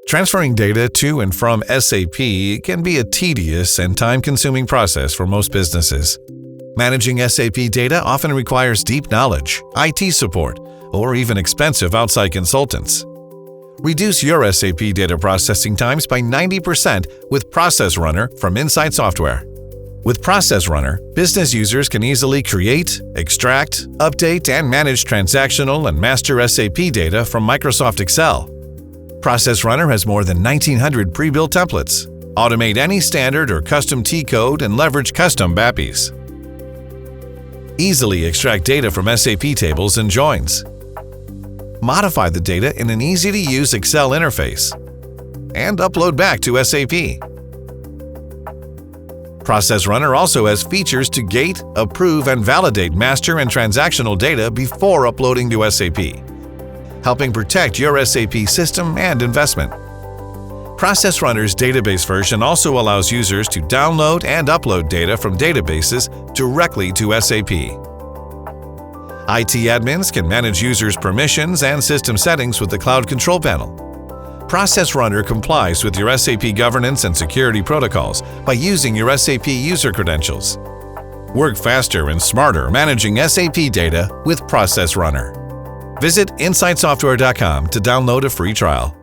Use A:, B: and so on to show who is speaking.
A: Transferring data to and from SAP can be a tedious and time-consuming process for most businesses. Managing SAP data often requires deep knowledge, IT support, or even expensive outside consultants. Reduce your SAP data processing times by 90% with Process Runner from Insight Software. With Process Runner, business users can easily create, extract, update, and manage transactional and master SAP data from Microsoft Excel. Process Runner has more than 1,900 pre-built templates. Automate any standard or custom T-code and leverage custom BAPIs. Easily extract data from SAP tables and joins. Modify the data in an easy-to-use Excel interface. And upload back to SAP. Process Runner also has features to gate, approve, and validate master and transactional data before uploading to SAP, helping protect your SAP system and investment. Process Runner's database version also allows users to download and upload data from databases directly to SAP. IT admins can manage users' permissions and system settings with the Cloud Control Panel. Process Runner complies with your SAP governance and security protocols by using your SAP user credentials. Work faster and smarter managing SAP data with Process Runner. Visit insightsoftware.com to download a free trial.